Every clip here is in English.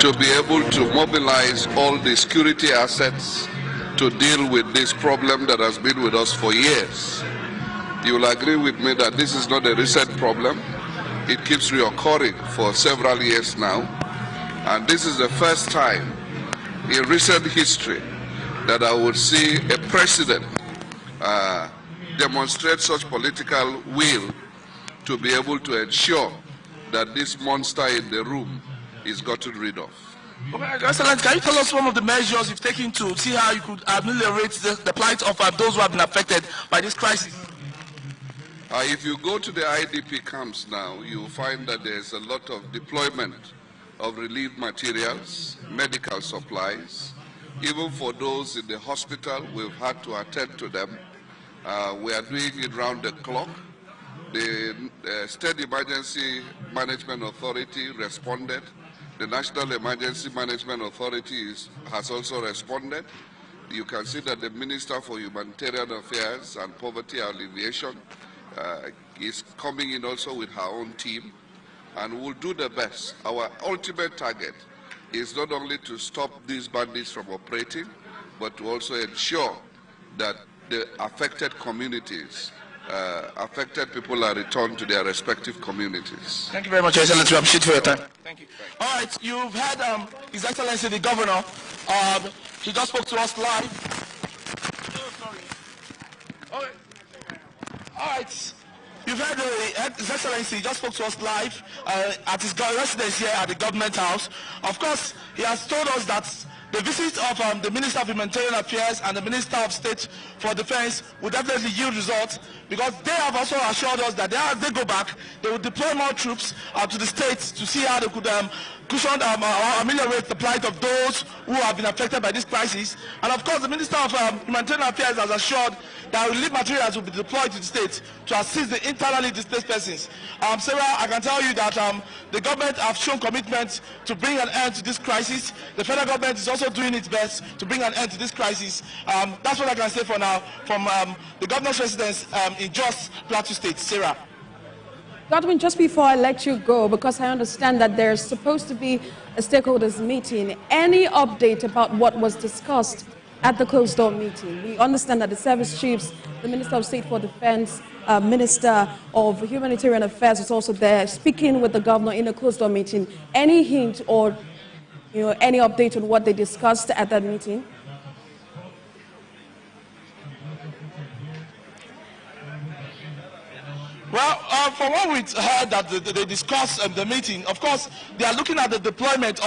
to be able to mobilize all the security assets to deal with this problem that has been with us for years. You will agree with me that this is not a recent problem. It keeps reoccurring for several years now. And this is the first time in recent history that I would see a president demonstrate such political will to be able to ensure that this monster in the room is gotten rid of. Okay, Excellency, can you tell us some of the measures you've taken to see how you could ameliorate the plight of those who have been affected by this crisis? If you go to the IDP camps now, you'll find that there's a lot of deployment of relief materials, medical supplies. Even for those in the hospital, we've had to attend to them. We are doing it round the clock. The State Emergency Management Authority responded. The National Emergency Management Authority has also responded. You can see that the Minister for Humanitarian Affairs and Poverty Alleviation is coming in also with her own team, and we'll do the best. Our ultimate target is not only to stop these bandits from operating, but to also ensure that the affected communities, affected people are returned to their respective communities. Thank you very much, Excellency. We appreciate for your time. Thank you. All right, you've had His Excellency the Governor. He just spoke to us live. Oh, sorry. Okay. All right. You've heard His Excellency just spoke to us live at his residence here at the Government House. Of course, he has told us that the visit of the Minister of Humanitarian Affairs and the Minister of State for Defense will definitely yield results, because they have also assured us that as they go back, they will deploy more troops to the states to see how they could cushion ameliorate the plight of those who have been affected by this crisis. And of course, the Minister of Humanitarian Affairs has assured that relief materials will be deployed to the states to assist the internally displaced persons. Sarah, I can tell you that the government have shown commitment to bring an end to this crisis. The federal government is also doing its best to bring an end to this crisis. That's what I can say for now from the governor's residence in Jos, Plateau State. Sarah. Godwin, just before I let you go, because I understand that there's supposed to be a stakeholders meeting, any update about what was discussed at the closed door meeting? We understand that the service chiefs, the Minister of State for Defense, Minister of Humanitarian Affairs was also there speaking with the governor in a closed door meeting. Any hint or any update on what they discussed at that meeting? Well, from what we heard that they discussed the meeting, of course, they are looking at the deployment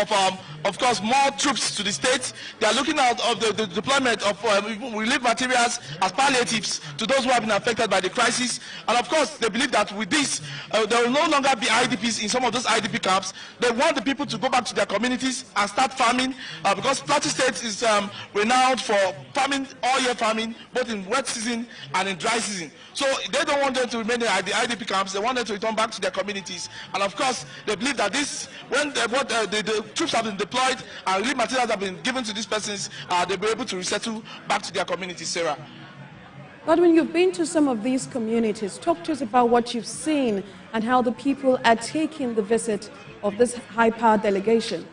of course, more troops to the states. They are looking at the deployment of relief materials as palliatives to those who have been affected by the crisis. And of course, they believe that with this, there will no longer be IDPs in some of those IDP camps. They want the people to go back to their communities and start farming, because Plateau State is renowned for farming, all year farming, both in wet season and in dry season. So they don't want them to remain in the IDP camps. They want them to return back to their communities. And of course, they believe that this, when the troops have been deployed and relief materials have been given to these persons, they'll be able to resettle back to their communities. Sarah. But when you've been to some of these communities, talk to us about what you've seen and how the people are taking the visit of this high-powered delegation.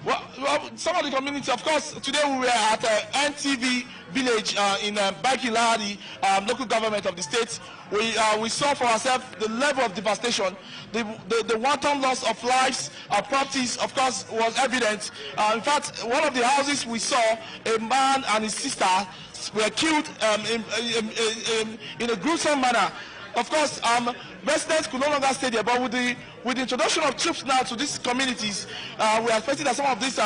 Well, some of the community, of course, today we were at NTV village in Bakiladi, local government of the state. We saw for ourselves the level of devastation. The wanton loss of lives, properties, of course, was evident. In fact, one of the houses we saw, a man and his sister were killed in a gruesome manner. Of course, residents could no longer stay there, but with the introduction of troops now to these communities, we are expecting that some of these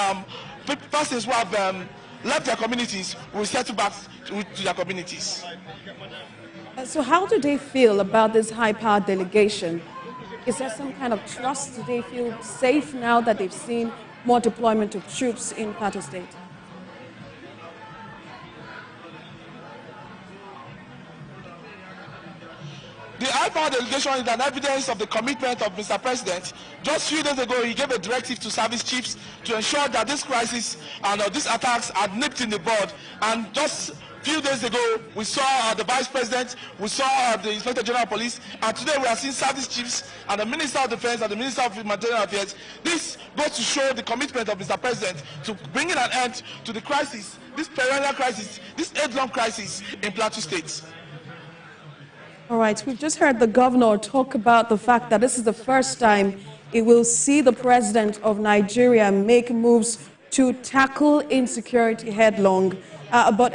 persons who have left their communities will settle back to their communities. So how do they feel about this high-powered delegation? Is there some kind of trust? Do they feel safe now that they've seen more deployment of troops in Plateau State? The high-power delegation is an evidence of the commitment of Mr. President. Just a few days ago, he gave a directive to service chiefs to ensure that this crisis and these attacks are nipped in the bud. And just few days ago, we saw the Vice President, we saw the Inspector General of Police, and today we are seeing service chiefs and the Minister of Defense and the Minister of Humanitarian Affairs. This goes to show the commitment of Mr. President to bringing an end to the crisis, this perennial crisis, this age-long crisis in Plateau State. All right, we've just heard the governor talk about the fact that this is the first time he will see the president of Nigeria make moves to tackle insecurity headlong. But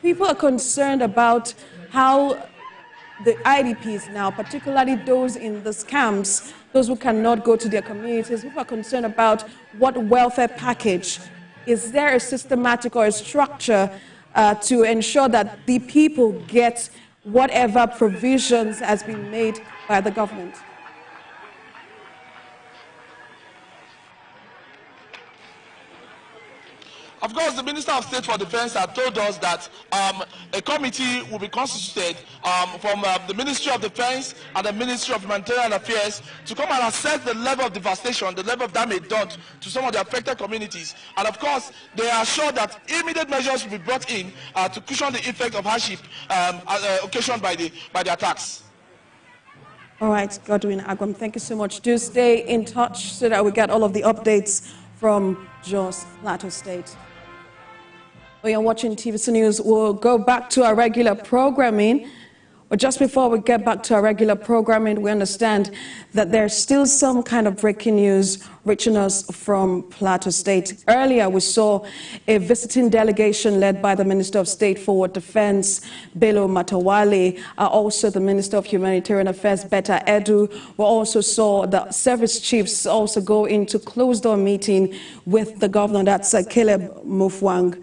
people are concerned about how the IDPs now, particularly those in the camps, those who cannot go to their communities, people are concerned about what welfare package. Is there a systematic or a structure to ensure that the people get whatever provisions has been made by the government? Of course, the Minister of State for Defense had told us that a committee will be constituted from the Ministry of Defense and the Ministry of Humanitarian Affairs to come and assess the level of devastation, the level of damage done to some of the affected communities. And of course, they are sure that immediate measures will be brought in to cushion the effect of hardship occasioned by the attacks. All right, Godwin Agwam, thank you so much. Do stay in touch so that we get all of the updates from Jos Plateau State. We are watching TVC News. We'll go back to our regular programming. But just before we get back to our regular programming, we understand that there's still some kind of breaking news reaching us from Plateau State. Earlier, we saw a visiting delegation led by the Minister of State for Defense, Bello Matawale, also the Minister of Humanitarian Affairs, Betta Edu. We also saw the service chiefs also go into closed-door meeting with the governor, that's Caleb Mutfwang.